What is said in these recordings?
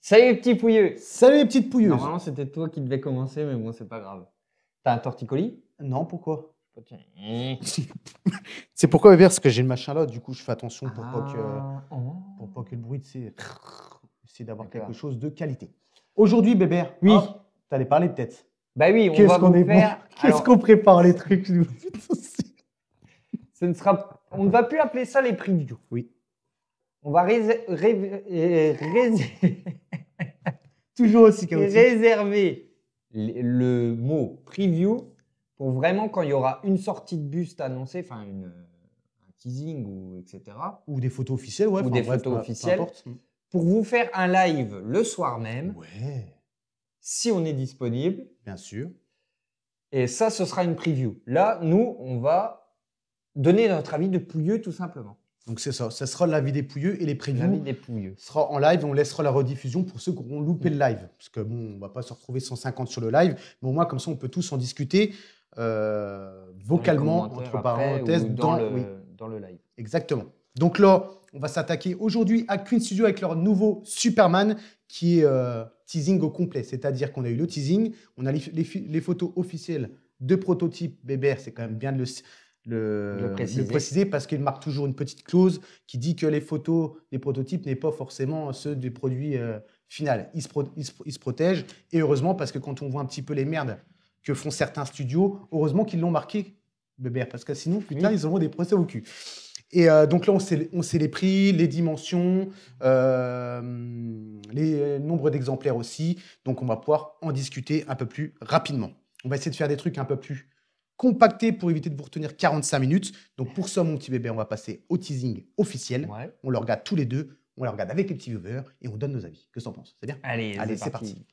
Salut les petits pouilleux. Salut les petites pouilleuses. Normalement, c'était toi qui devais commencer, mais bon, c'est pas grave. T'as un torticolis? Non, pourquoi? Tiens. C'est pourquoi, Weber, parce que j'ai le machin là, du coup, je fais attention pour pas que le bruit, c'est d'avoir D'accord. quelque chose de qualité. Aujourd'hui, Bébert, Oui. tu allais parler peut-être. Bah oui, on Qu'est-ce va qu'on vous est faire. bon. Qu'est-ce qu'on prépare les trucs, nous. On ne va plus appeler ça les previews. Oui. On va Toujours aussi chaotique. réserver le mot preview pour vraiment quand il y aura une sortie de buste annoncée, enfin un teasing ou etc. Ou des photos officielles, ouais. Ou enfin, des bref, photos peu officielles. importe. Pour vous faire un live le soir même, Ouais, si on est disponible. bien sûr. Et ça, ce sera une preview. Là, nous, on va donner notre avis de pouilleux, tout simplement. Donc c'est ça. Ça sera l'avis des pouilleux et les previews. L'avis des pouilleux. Sera en live et on laissera la rediffusion pour ceux qui auront loupé le live. Parce que bon, on va pas se retrouver 150 sur le live, mais au moins comme ça, on peut tous en discuter vocalement, entre parenthèses, dans oui, le live. exactement. Donc là, on va s'attaquer aujourd'hui à Queen Studio avec leur nouveau Superman qui est teasing au complet. C'est-à-dire qu'on a eu le teasing, on a les photos officielles de prototypes. Bébert, c'est quand même bien de le préciser parce qu'il marque toujours une petite clause qui dit que les photos des prototypes n'est pas forcément ceux du produit final. Ils se protègent et heureusement parce que quand on voit un petit peu les merdes que font certains studios, heureusement qu'ils l'ont marqué, Bébert, parce que sinon, putain, ils auront des procès au cul. Et donc là, on sait les prix, les dimensions, les nombres d'exemplaires aussi. Donc, on va pouvoir en discuter un peu plus rapidement. On va essayer de faire des trucs un peu plus compactés pour éviter de vous retenir 45 minutes. Donc, pour ça, mon petit bébé, on va passer au teasing officiel. Ouais. On le regarde tous les deux. On le regarde avec les petits viewers et on donne nos avis. Qu'est-ce que t'en penses? C'est bien? Allez, c'est parti.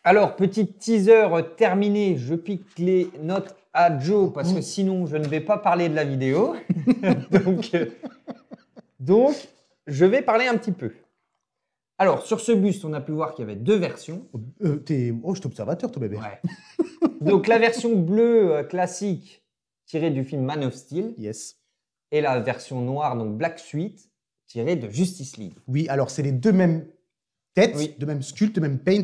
Alors, petit teaser terminé. Je pique les notes à Joe parce que sinon, je ne vais pas parler de la vidéo. donc, je vais parler un petit peu. Alors, sur ce buste, on a pu voir qu'il y avait deux versions. Je suis observateur, toi, bébé. Ouais. Donc, la version bleue classique tirée du film Man of Steel. Yes. Et la version noire, donc Black Suite, tirée de Justice League. Oui, alors c'est les deux mêmes têtes, Oui. de même sculpte, de même paint,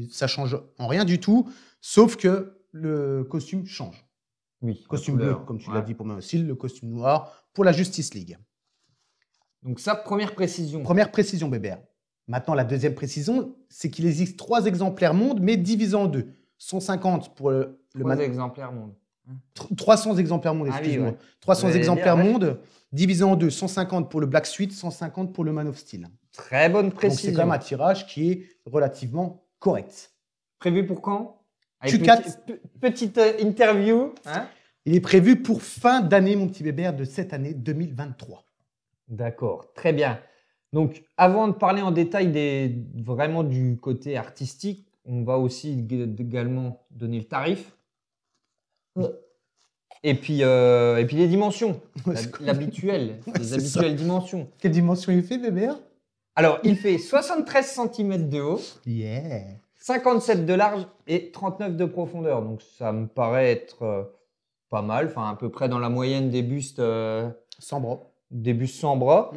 ça change en rien du tout, sauf que le costume change. Oui. Costume bleu, comme tu l'as dit pour Man of Steel, le costume noir pour la Justice League. Donc ça, première précision. Première précision, Bébert. Maintenant, la deuxième précision, c'est qu'il existe 3 exemplaires monde, mais divisés en deux. 150 pour le 3 exemplaires monde. 300 exemplaires monde, excuse-moi. Ah oui, ouais. 300 exemplaires dire, monde, divisés en deux. 150 pour le Black Suite, 150 pour le Man of Steel. Très bonne Donc, précision. c'est quand même un tirage qui est relativement correct. Prévu pour quand? Q4. Petite interview. Hein? Il est prévu pour fin d'année, mon petit bébé, de cette année 2023. D'accord, très bien. Donc, avant de parler en détail vraiment du côté artistique, on va aussi également donner le tarif. Et puis les dimensions, l'habituel, les habituelles dimensions. Quelle dimension il fait, bébé? Alors, il fait 73 cm de haut, 57 de large et 39 de profondeur. Donc, ça me paraît être pas mal, enfin à peu près dans la moyenne des bustes sans bras. Des bustes sans bras.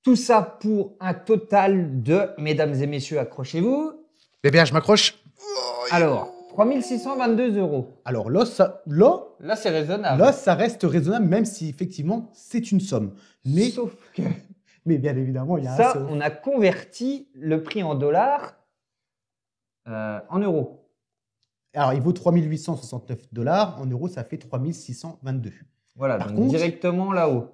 Tout ça pour un total de, mesdames et messieurs, accrochez-vous. Bébert, je m'accroche. Alors, 3622 €. Alors Là, c'est raisonnable. là, ça reste raisonnable, même si effectivement, c'est une somme. Mais, Sauf que mais bien évidemment, il y a ça, on a converti le prix en dollars en euros. Alors, il vaut 3 869 $. En euros, ça fait 3 622. Voilà, Par donc contre- directement là-haut.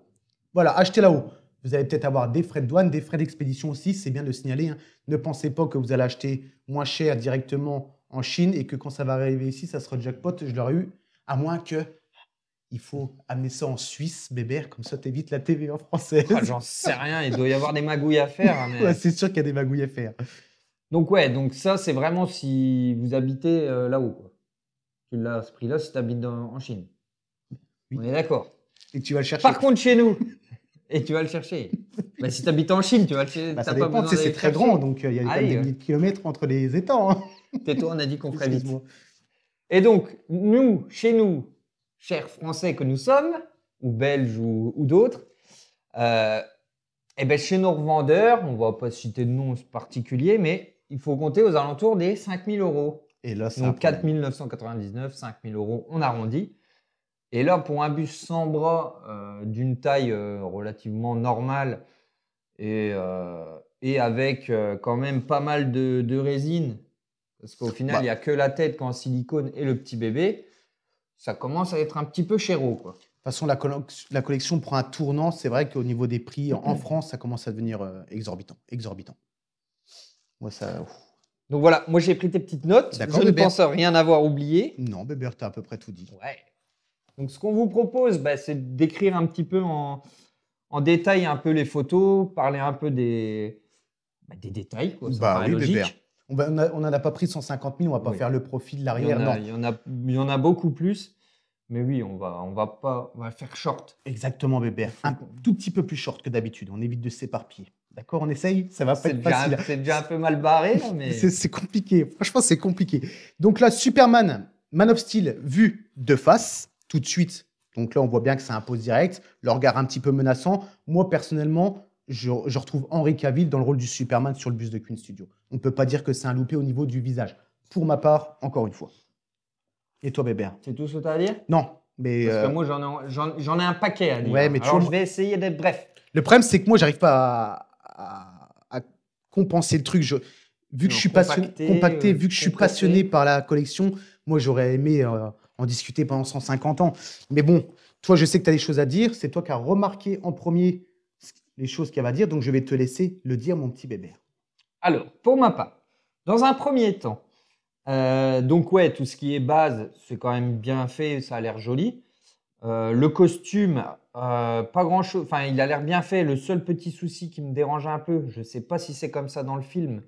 Voilà, achetez là-haut. Vous allez peut-être avoir des frais de douane, des frais d'expédition aussi. C'est bien de signaler, hein. Ne pensez pas que vous allez acheter moins cher directement en Chine et que quand ça va arriver ici, ça sera le jackpot. Je l'aurais eu, à moins que il faut amener ça en Suisse, Bébert, comme ça t'évites la TVA française. Ah, j'en sais rien, il doit y avoir des magouilles à faire. Hein, mais... Ouais, c'est sûr qu'il y a des magouilles à faire. Donc ouais, donc ça c'est vraiment si vous habitez là-haut. Quoi. Tu l'as à ce prix-là si tu habites en Chine. Oui. On est d'accord. Et tu vas le chercher. Par contre chez nous, et tu vas le chercher. Bah, si tu habites en Chine, tu vas le chercher. Bah, ça t'as pas dépend, besoin tu sais, c'est d'aller très le grand, chercher. donc il y a quand Ah même oui, des ouais. milliers de kilomètres entre les étangs, hein. Tais-toi, on a dit qu'on ferait vite. Excuse-moi. Et donc, nous, chez nous, chers Français que nous sommes, ou Belges ou d'autres, eh ben chez nos revendeurs, on ne va pas citer de nom particulier, mais il faut compter aux alentours des 5 000 €. Et là, c'est un Donc problème. 4 999, 5 000 €, on arrondit. Et là, pour un bus sans bras d'une taille relativement normale et avec quand même pas mal de résine, parce qu'au final, il n'y a que la tête qu'en silicone et le petit bébé, ça commence à être un petit peu chéro, quoi. De toute façon, la collection prend un tournant. C'est vrai qu'au niveau des prix en France, ça commence à devenir exorbitant. Exorbitant. Moi, ça. Donc voilà, moi j'ai pris tes petites notes. D'accord, Je ne Bébert. pense rien avoir oublié. Non, Bébert, t'as à peu près tout dit. Ouais. Donc ce qu'on vous propose, c'est d'écrire un petit peu en détail un peu les photos, parler un peu des détails, quoi. Ça paraît logique. Bébert. On n'en a pas pris 150 000, on va pas Oui. faire le profil, Il y, l'arrière. en a, Non, il y en a beaucoup plus. Mais oui, on va faire short. exactement, Bébert. Un tout petit peu plus short que d'habitude. On évite de s'éparpiller. D'accord, on essaye. Ça va pas C'est être facile. déjà un peu mal barré, là, mais... C'est compliqué. Franchement, c'est compliqué. Donc là, Superman, Man of Steel, vu de face, tout de suite. Donc là, on voit bien que c'est un pose direct. Le regard un petit peu menaçant. Moi, personnellement, je retrouve Henry Cavill dans le rôle du Superman sur le bus de Queen Studio. On ne peut pas dire que c'est un loupé au niveau du visage. Pour ma part, encore une fois. Et toi, Bébert? C'est tout ce que tu as à dire? Non, mais... Parce que moi, j'en ai un paquet à dire. Ouais, mais tu alors, vois, je vais essayer d'être bref. le problème, c'est que moi, j'arrive pas à compenser le truc. Vu que Non, je suis compacté, vu que je suis compressé. passionné par la collection, moi, j'aurais aimé en discuter pendant 150 ans. Mais bon, toi, je sais que tu as des choses à dire. C'est toi qui as remarqué en premier les choses qu'il y a à dire. Donc, je vais te laisser le dire, mon petit Bébert. Alors, pour ma part, dans un premier temps, donc ouais, tout ce qui est base, c'est quand même bien fait, ça a l'air joli. Le costume, pas grand-chose, enfin, il a l'air bien fait. Le seul petit souci qui me dérange un peu, je ne sais pas si c'est comme ça dans le film,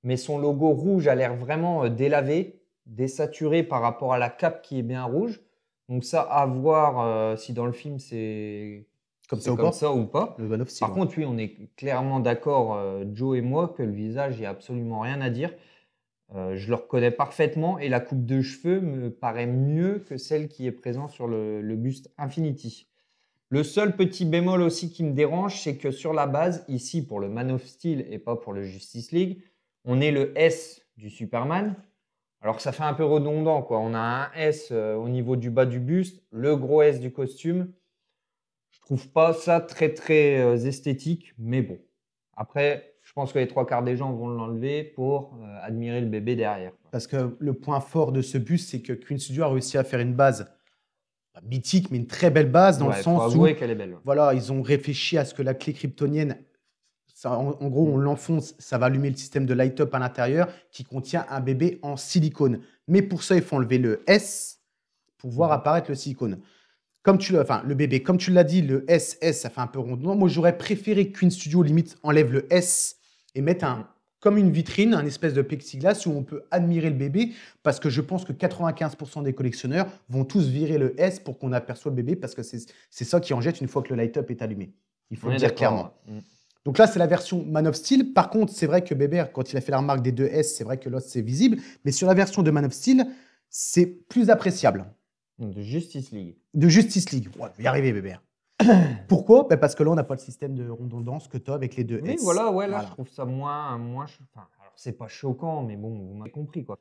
mais son logo rouge a l'air vraiment délavé, désaturé par rapport à la cape qui est bien rouge. Donc ça, à voir si dans le film c'est Comme comme ça ça ou pas. Le Man of Steel. Par contre, oui, on est clairement d'accord, Joe et moi, que le visage, il n'y a absolument rien à dire. Je le reconnais parfaitement et la coupe de cheveux me paraît mieux que celle qui est présente sur le buste Infinity. Le seul petit bémol aussi qui me dérange, c'est que sur la base, ici pour le Man of Steel et pas pour le Justice League, on est le S du Superman. Alors ça fait un peu redondant, quoi. On a un S au niveau du bas du buste, le gros S du costume. Je trouve pas ça très très esthétique, mais bon. Après, je pense que les 3/4 des gens vont l'enlever pour admirer le bébé derrière. Parce que le point fort de ce bus, c'est que Queen Studio a réussi à faire une base pas mythique, mais une très belle base dans le Faut sens où avouer qu'elle est belle. voilà, ils ont réfléchi à ce que la clé kryptonienne, ça, en gros, on l'enfonce, ça va allumer le système de light-up à l'intérieur qui contient un bébé en silicone. Mais pour ça, il faut enlever le S pour voir apparaître le silicone. Le bébé, comme tu l'as dit, le SS, ça fait un peu rondement. Moi, j'aurais préféré que Queen Studio limite enlève le S et mette comme une vitrine, un espèce de plexiglas où on peut admirer le bébé, parce que je pense que 95% des collectionneurs vont tous virer le S pour qu'on aperçoive le bébé, parce que c'est ça qui en jette une fois que le light-up est allumé. Il faut le dire clairement. Donc là, c'est la version Man of Steel. Par contre, c'est vrai que Bébert, quand il a fait la remarque des deux S, c'est vrai que l'os, c'est visible. Mais sur la version de Man of Steel, c'est plus appréciable. De Justice League. De Justice League. Ouais, je vais y arriver, Bébert. Pourquoi? Bah, parce que là, on n'a pas le système de redondance que tu as avec les deux Oui, S. voilà, ouais, là, je Voilà. trouve ça moins enfin, alors c'est pas choquant, mais bon, vous m'avez compris, quoi.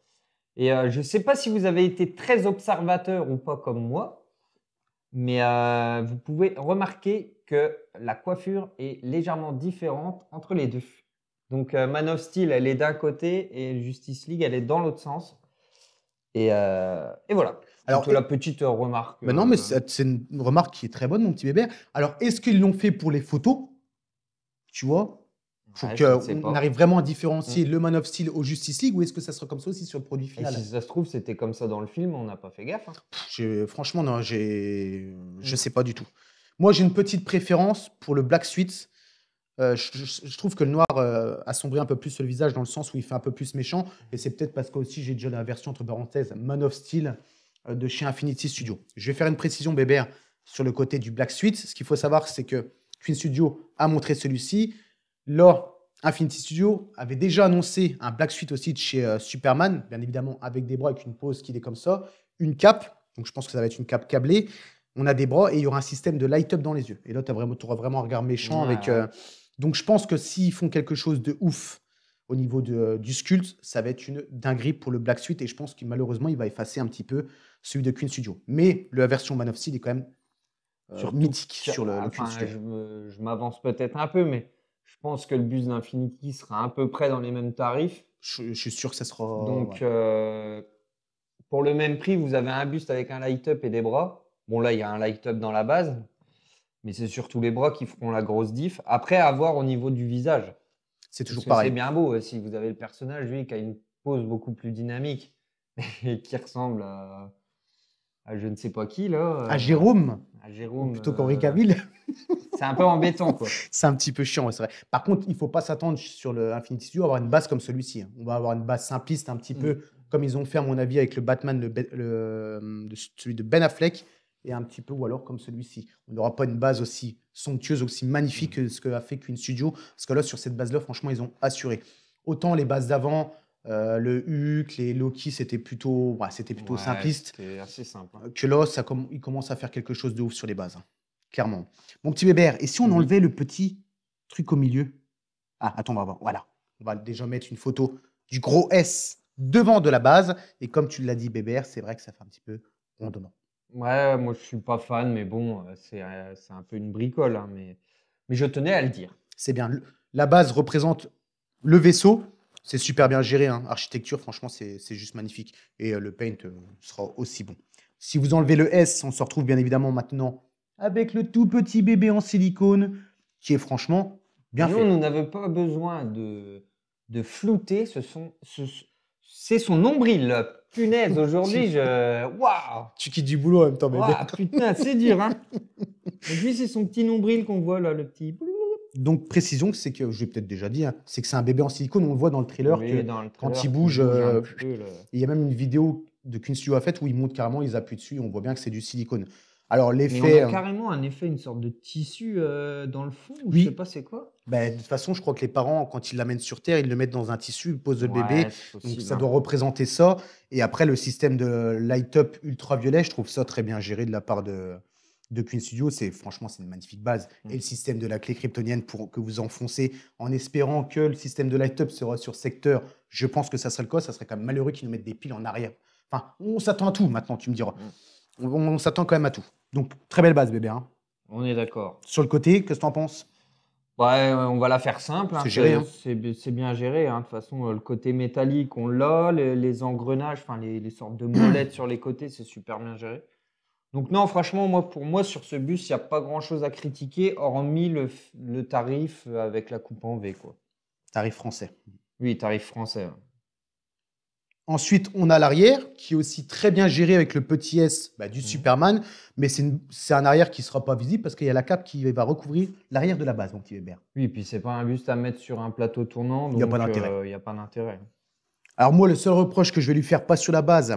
Et je sais pas si vous avez été très observateur ou pas comme moi, mais vous pouvez remarquer que la coiffure est légèrement différente entre les 2. Donc Man of Steel, elle est d'un côté et Justice League, elle est dans l'autre sens. Et voilà, Alors, c'était la petite remarque, bah non, mais c'est une remarque qui est très bonne, mon petit bébé. Alors, est-ce qu'ils l'ont fait pour les photos, tu vois, pour ouais, je ne sais qu'on pas. arrive vraiment à Mmh. différencier le Man of Steel au Justice League, ou est-ce que ça sera comme ça aussi sur le produit Et si final? ça se trouve, c'était comme ça dans le film, on n'a pas fait gaffe, hein. Franchement, non, je Mmh. sais pas du tout. Moi, j'ai une petite préférence pour le Black Suite. Je trouve que le noir assombrit un peu plus le visage dans le sens où il fait un peu plus méchant. Et c'est peut-être parce que aussi j'ai déjà la version, entre parenthèses, Man of Steel de chez Infinity Studio. Je vais faire une précision, Bébert, sur le côté du Black Suite. Ce qu'il faut savoir, c'est que Queen Studio a montré celui-ci. Là, Infinity Studio avait déjà annoncé un Black Suite aussi de chez Superman, bien évidemment avec des bras, avec une pose qui est comme ça, une cape. Donc je pense que ça va être une cape câblée. On a des bras et il y aura un système de light-up dans les yeux. Et là, tu auras vraiment un regard méchant Ouais, avec. ouais. Donc, je pense que s'ils font quelque chose de ouf au niveau du sculpt, ça va être une dinguerie pour le Black Suite. Et je pense que malheureusement, il va effacer un petit peu celui de Queen Studio. Mais la version Man of Steel est quand même Surtout mythique que sur le Queen enfin, Studio. je m'avance peut-être un peu, mais je pense que le bus d'Infinity sera à peu près dans les mêmes tarifs. Je suis sûr que ça sera. Donc, Ouais. pour le même prix, vous avez un buste avec un light-up et des bras. Bon, là, il y a un light-up dans la base, mais c'est surtout les bras qui feront la grosse diff. Après, à voir au niveau du visage. C'est Parce toujours que c'est pareil. bien beau, si vous avez le personnage, lui, qui a une pose beaucoup plus dynamique et qui ressemble à je ne sais pas qui, À là, Jérôme, à ou Jérôme, plutôt qu'Henri Cavill, c'est un peu embêtant, quoi. c'est un petit peu chiant, ouais, c'est vrai. Par contre, il ne faut pas s'attendre sur le Infinity Studio à avoir une base comme celui-ci, hein. On va avoir une base simpliste, un petit Mm. peu comme ils ont fait, à mon avis, avec le Batman, celui de Ben Affleck, et un petit peu, ou alors comme celui-ci. On n'aura pas une base aussi somptueuse, aussi magnifique que ce qu'a fait Queen Studio, parce que là, sur cette base-là, franchement, ils ont assuré. Autant les bases d'avant, le Hulk, les Loki, c'était plutôt Ouais, simpliste, c'était assez simple, hein. que là, ils commencent à faire quelque chose de ouf sur les bases, hein, clairement. Mon petit Bébert, et si on Oui. enlevait le petit truc au milieu? Ah, attends, on va voir. Voilà. On va déjà mettre une photo du gros S devant de la base. Et comme tu l'as dit, Bébert, c'est vrai que ça fait un petit peu rondement. Ouais, moi je suis pas fan, mais bon, c'est un peu une bricole, hein, mais je tenais à le dire. C'est bien. La base représente le vaisseau. C'est super bien géré, hein. Architecture, franchement, c'est juste magnifique. Et le paint sera aussi bon. Si vous enlevez le S, on se retrouve bien évidemment maintenant avec le tout petit bébé en silicone qui est franchement bien Non, fait. nous n'avons pas besoin de flouter, c'est son nombril, là. Punaise, aujourd'hui, waouh! Tu quittes du boulot en même temps, bébé. Waouh, putain, c'est dur, hein! Donc lui, c'est son petit nombril qu'on voit là, le petit. Donc, précision, c'est que je l'ai peut-être déjà dit, hein, c'est que c'est un bébé en silicone. On le voit dans le trailer Oui, que dans le quand trailer, il qui bouge, un petit peu, il y a même une vidéo de Queen Studio a faite où ils montrent carrément, ils appuient dessus, on voit bien que c'est du silicone. Alors, Mais on l'effet, a carrément un effet, une sorte de tissu dans le fond, ou je sais oui, pas c'est quoi. bah, de toute façon, je crois que les parents, quand ils l'amènent sur Terre, ils le mettent dans un tissu, ils posent le bébé. Ouais, c'est Donc, possible, ça hein. doit représenter ça. Et après, le système de light-up ultraviolet, je trouve ça très bien géré de la part de Queen Studio. Franchement, c'est une magnifique base. Et le système de la clé kryptonienne pour que vous enfoncez en espérant que le système de light-up sera sur secteur. Je pense que ça serait le cas. Ça serait quand même malheureux qu'ils nous mettent des piles en arrière. Enfin, on s'attend à tout maintenant, tu me diras. On s'attend quand même à tout. Donc, très belle base, bébé, hein. On est d'accord. Sur le côté, qu'est-ce que tu en penses? Ouais, on va la faire simple, hein, C'est géré, hein. c'est bien géré, hein. De toute façon, le côté métallique, on l'a, les engrenages, enfin les sortes de molettes sur les côtés, c'est super bien géré. Donc non, franchement, pour moi, sur ce bus, il n'y a pas grand-chose à critiquer, hormis le tarif avec la coupe en V, quoi. Tarif français. Oui, tarif français, ouais. Ensuite, on a l'arrière, qui est aussi très bien géré avec le petit S du Superman, mais c'est un arrière qui ne sera pas visible parce qu'il y a la cape qui va recouvrir l'arrière de la base, mon petit Weber. Oui, puis c'est pas un buste à mettre sur un plateau tournant, Il n'y a donc pas d'intérêt. il n'y a pas d'intérêt. Alors moi, le seul reproche que je vais lui faire, pas sur la base,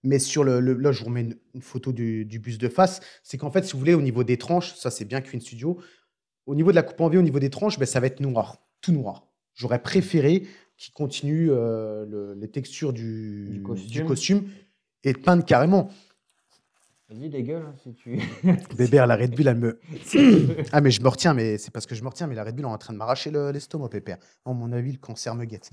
mais sur là, je vous remets une photo du buste de face, c'est qu'en fait, si vous voulez, au niveau des tranches, ça c'est bien Queen Studio, au niveau de la coupe en V, au niveau des tranches, ça va être noir, tout noir. J'aurais préféré qu'il continue les textures du costume et de peindre carrément. Vas-y, les gueules, hein, si tu. Bébert, la Red Bull, elle me. Ah, mais je me retiens, mais c'est parce que je me retiens, mais la Red Bull est en train de m'arracher l'estomac, Pépère. À mon avis, le cancer me guette.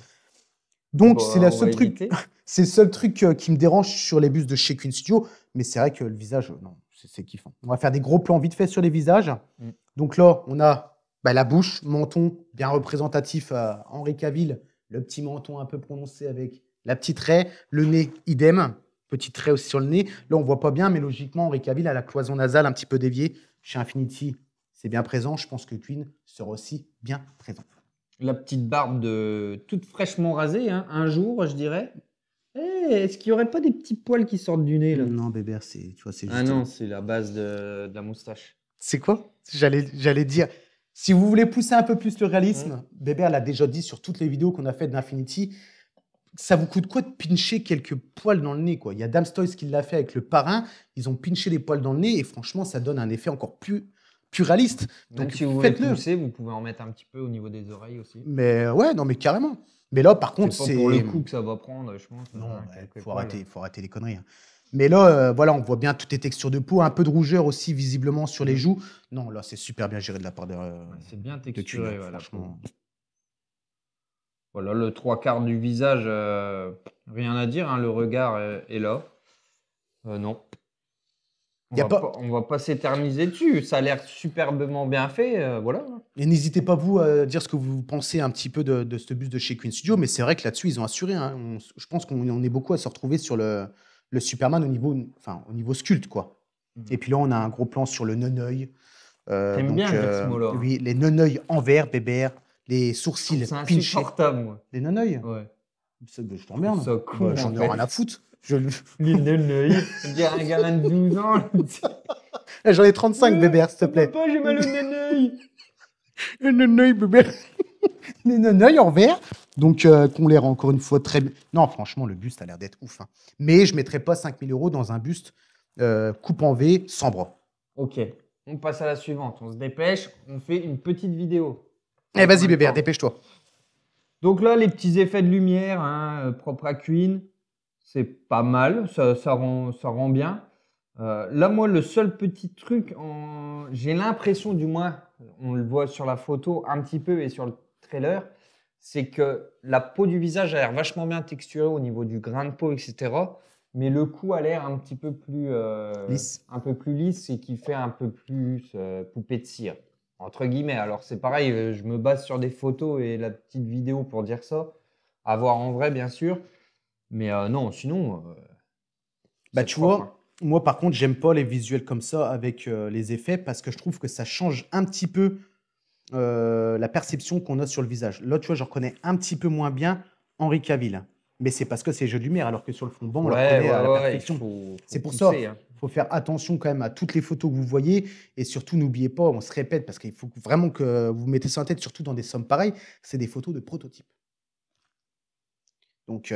Donc, Bon, c'est le on va seul truc, éviter. c'est le seul truc qui me dérange sur les bus de chez Queen Studio. Mais c'est vrai que le visage, non, c'est kiffant. On va faire des gros plans vite fait sur les visages. Mm. Donc là, on a la bouche, menton, bien représentatif à Henri Cavill. Le petit menton un peu prononcé avec la petite raie. Le nez, idem. Petit trait aussi sur le nez. Là, on voit pas bien, mais logiquement, Henri Cavill a la cloison nasale un petit peu déviée. Chez Infinity, c'est bien présent. Je pense que Queen sera aussi bien présent. La petite barbe toute fraîchement rasée, hein, un jour, je dirais. Est-ce qu'il n'y aurait pas des petits poils qui sortent du nez, là? Non, Bébert, tu vois, c'est Ah juste. non, c'est la base de la moustache. C'est quoi? J'allais dire, si vous voulez pousser un peu plus le réalisme, Bébert l'a déjà dit sur toutes les vidéos qu'on a faites d'Infinity, ça vous coûte quoi de pincher quelques poils dans le nez, quoi? Il y a Dams Toys qui l'a fait avec le parrain, ils ont pinché des poils dans le nez et franchement, ça donne un effet encore plus réaliste. Même Donc si vous voulez faites-le. pousser, vous pouvez en mettre un petit peu au niveau des oreilles aussi. Mais ouais, non, mais carrément. Mais là, par contre, C'est pas pour le coup que ça va prendre, je pense. Non, hein, il quelques faut poils. arrêter les conneries, hein. Mais là, voilà, on voit bien toutes les textures de peau, un peu de rougeur aussi visiblement sur les joues. Non, là, c'est super bien géré de la part Ouais, c'est bien de Queen, texturé, hein, voilà. franchement. Voilà, le trois quarts du visage, rien à dire, hein, le regard est là. Non. Y a pas... On va pas s'éterniser dessus. Ça a l'air superbement bien fait, voilà. Et n'hésitez pas, vous, à dire ce que vous pensez un petit peu de ce bus de chez Queen Studio, mais c'est vrai que là-dessus, ils ont assuré, hein. Je pense qu'on est beaucoup à se retrouver sur le Superman au niveau sculpte, quoi. Et puis là, on a un gros plan sur le non-œil. T'aimes bien dire ce mot-là, hein. Oui, les non-œils en vert, Bébert, les sourcils C'est pinchés. insupportable, moi. Les non-œils? Ouais. Je t'emmerde. Ça con, J'en en ai fait. rien à foutre. Les neneuils. On dirait un gamin de 12 ans. J'en ai 35, Bébert, s'il te plaît. Papa, j'ai mal au neneuil. Les non-œils, Bébert. Les non-œils en vert. Donc, qu'on l'air encore une fois très bien. Non, franchement, le buste a l'air d'être ouf, hein. Mais je ne mettrais pas 5 000 € dans un buste coupe en V sans bras. Ok, on passe à la suivante. On se dépêche, on fait une petite vidéo. Eh, vas-y, Bébert, dépêche-toi. Donc là, les petits effets de lumière, hein, propres à Queen, c'est pas mal, ça rend bien. Là, moi, le seul petit truc, j'ai l'impression, du moins, on le voit sur la photo un petit peu et sur le trailer, c'est que la peau du visage a l'air vachement bien texturée au niveau du grain de peau, etc. Mais le cou a l'air un petit peu plus Lisse. un peu plus lisse et qui fait un peu plus poupée de cire, entre guillemets. Alors c'est pareil, je me base sur des photos et la petite vidéo pour dire ça. À voir en vrai, bien sûr. Mais non, sinon, c'est Tu propre, vois, hein. moi, par contre, j'aime pas les visuels comme ça avec les effets parce que je trouve que ça change un petit peu la perception qu'on a sur le visage. Là, tu vois, je reconnais un petit peu moins bien Henri Cavill. Mais c'est parce que c'est jeu de lumière, alors que sur le fond de banc, on le reconnaît à la perfection. C'est pour ça, pousser, hein. il faut faire attention quand même à toutes les photos que vous voyez. Et surtout, n'oubliez pas, on se répète, parce qu'il faut vraiment que vous mettez ça en tête, surtout dans des sommes pareilles, c'est des photos de prototypes. Donc,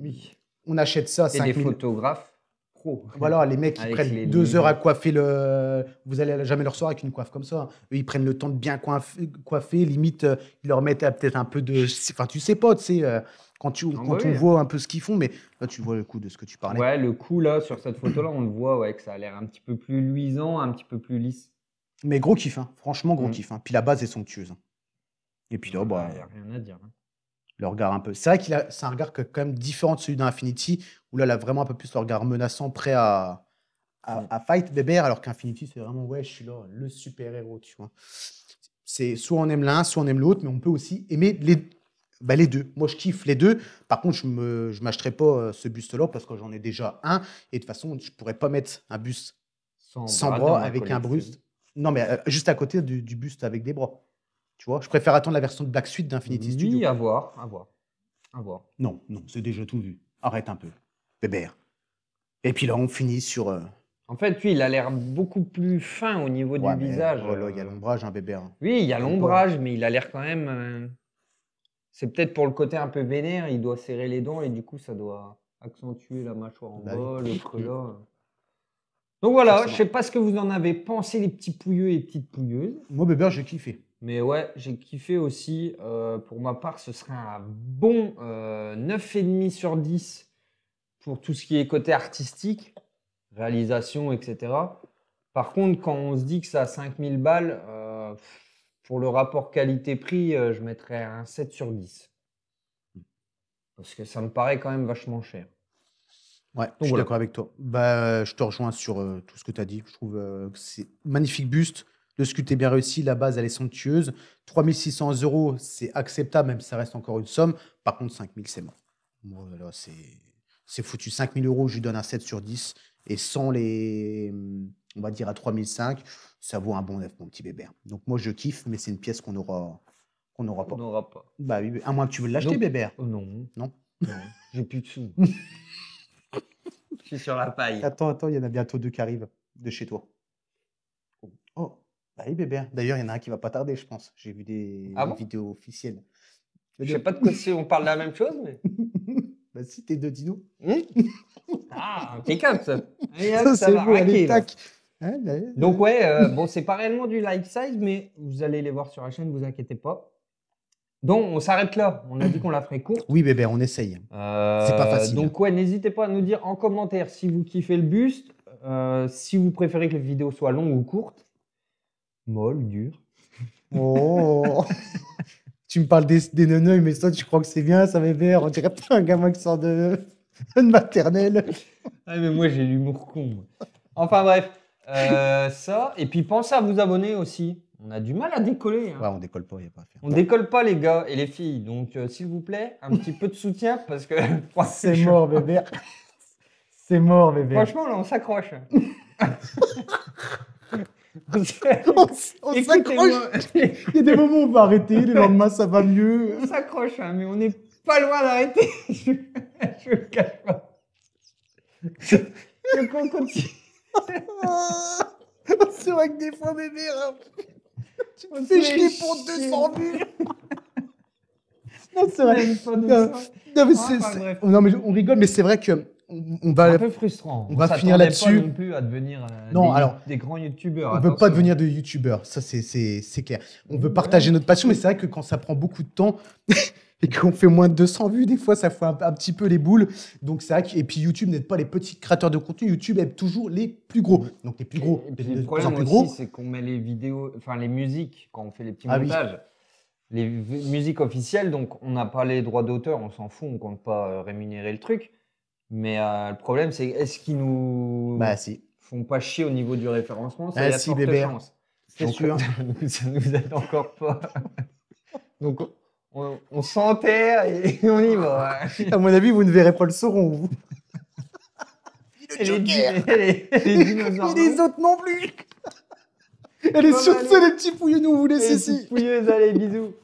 Oui. on achète ça à Et 5 des 000. photographes pro. Voilà, les mecs, ils Avec prennent les 2 heures à lunettes. coiffer le. Vous allez jamais leur recevoir avec une coiffe comme ça. Eux, ils prennent le temps de bien coiffer. Limite, ils leur mettent peut-être un peu de. Enfin, tu sais pas, tu sais, quand bah on oui. voit un peu ce qu'ils font, mais là, tu vois le coup de ce que tu parlais. Ouais, le cou là, sur cette photo-là, on le voit, ouais, que ça a l'air un petit peu plus luisant, un petit peu plus lisse. Mais gros kiff, hein. Franchement, gros Mm. kiff, hein. Puis la base est somptueuse, hein. Et puis là, Il n'y a rien à dire, hein. le regard un peu. C'est vrai c'est un regard quand même différent de celui d'Infinity, où là, il a vraiment un peu plus le regard menaçant, prêt à fight Bébert, alors qu'Infinity, c'est vraiment, ouais, je suis là, le super-héros, tu vois. C'est soit on aime l'un, soit on aime l'autre, mais on peut aussi aimer les deux. Moi, je kiffe les deux. Par contre, je ne m'achèterai pas ce buste-là parce que j'en ai déjà un. Et de toute façon, je ne pourrais pas mettre un buste sans bras bras dans ma avec un collection. buste. Non, mais juste à côté du buste avec des bras. Tu vois, je préfère attendre la version de Black Suite d'Infinity Studio. Oui, à voir, à voir, à voir. Non, c'est déjà tout vu. Arrête un peu. Bébert. Et puis là, on finit sur. En fait, lui, il a l'air beaucoup plus fin au niveau Ouais, du mais visage. oh là, il y a l'ombrage, hein, Bébert. Oui, il y a T'aimes pas. l'ombrage, mais il a l'air quand même. C'est peut-être pour le côté un peu vénère, il doit serrer les dents et du coup, ça doit accentuer la mâchoire en Bah bas, oui. le creux là. Donc voilà, Forcément. je sais pas ce que vous en avez pensé, les petits pouilleux et petites pouilleuses. Moi, Bébert, j'ai kiffé. Mais ouais, j'ai kiffé aussi. Pour ma part, ce serait un bon 9,5 sur 10 pour tout ce qui est côté artistique. réalisation, etc. Par contre, quand on se dit que ça a 5000 balles, pour le rapport qualité-prix, je mettrais un 7 sur 10. Parce que ça me paraît quand même vachement cher. Ouais, je suis voilà. d'accord avec toi. Bah, je te rejoins sur tout ce que tu as dit. Je trouve que c'est magnifique buste. Le sculpte est bien réussi. La base, elle est somptueuse. 3600 €, c'est acceptable, même si ça reste encore une somme. Par contre, 5000, c'est mort. Moi, là, c'est foutu. 5000 €, je lui donne un 7 sur 10. Et sans les, on va dire à 3005, ça vaut un bon 9, mon petit bébé. Donc, moi, je kiffe, mais c'est une pièce qu'on n'aura On pas. n'aura pas. Bah oui, à moins que tu veux l'acheter, Donc, bébé. non. Non. Non, j'ai plus de sous. Je suis sur la paille. Attends, il y en a bientôt 2 qui arrivent de chez toi. Oh, bah oui, bébé. D'ailleurs, il y en a un qui va pas tarder, je pense. J'ai vu des Ah bon? vidéos officielles. Je sais pas de quoi on parle de la même chose, mais. Bah si, t'es deux dinos. Ah, impeccable ça. Allez, hop, Ça, ça c'est va beau, allez, raquer, là. tac. Hein, là, Donc ouais, bon, c'est pas réellement du life size, mais vous allez les voir sur la chaîne, vous inquiétez pas. Donc on s'arrête là. On a dit qu'on la ferait courte. Oui, bébé, on essaye. C'est pas facile. Donc ouais, n'hésitez pas à nous dire en commentaire si vous kiffez le buste, si vous préférez que les vidéos soient longues ou courtes, molles, dures. Oh. Tu me parles des neneuils, mais toi, tu crois que c'est bien, ça, bébé? On dirait pas un gamin qui sort de maternelle. Ah mais moi j'ai l'humour con. Moi. Enfin bref, ça. Et puis pensez à vous abonner aussi. On a du mal à décoller. Hein. Ouais, on décolle pas, il n'y a pas à faire. On décolle pas les gars et les filles. Donc s'il vous plaît, un petit peu de soutien parce que C'est mort, bébé. C'est mort, bébé. franchement là on s'accroche. On s'accroche. Il y a des moments où on va arrêter, les lendemains ça va mieux. On s'accroche, hein, mais on n'est pas loin d'arrêter. Je le cache pas. Donc on continue. C'est vrai que des fois, bébé, tu me On fais se fait chier pour chier. 200 vues. Non, c'est vrai. Même pas de Non, ça. non, mais Enfin, c'est- bref. non, mais on rigole, mais c'est vrai que on C'est un va, peu frustrant. on va s'attendait finir là-dessus. pas non plus à devenir Non, alors, des grands youtubeurs. on veut pas devenir de youtubeurs, ça c'est clair. On veut partager notre passion, mais c'est vrai que quand ça prend beaucoup de temps et qu'on fait moins de 200 vues, des fois ça fait un petit peu les boules. Donc c'est vrai que, et puis YouTube n'aide pas les petits créateurs de contenu, YouTube aide toujours les plus gros. Donc les plus gros, Et puis de le plus en problème plus aussi, gros. c'est qu'on met les vidéos, enfin les musiques, quand on fait les petits Ah oui. montages, les musiques officielles, donc on n'a pas les droits d'auteur, on s'en fout, on compte pas rémunérer le truc. Mais le problème, c'est est-ce qu'ils nous Bah si, font pas chier au niveau du référencement? Ça, Ah il y a de si, fortes bébé. chances. c'est Donc, sûr. ça nous aide encore pas. Donc on s'enterre et on y va. À mon avis, vous ne verrez pas le sauron, vous. Et les dinosaures. Et les autres non plus. Allez, sur ce, les petits pouilleux, nous on vous laisse Les ici. petites pouilleuses, allez, bisous.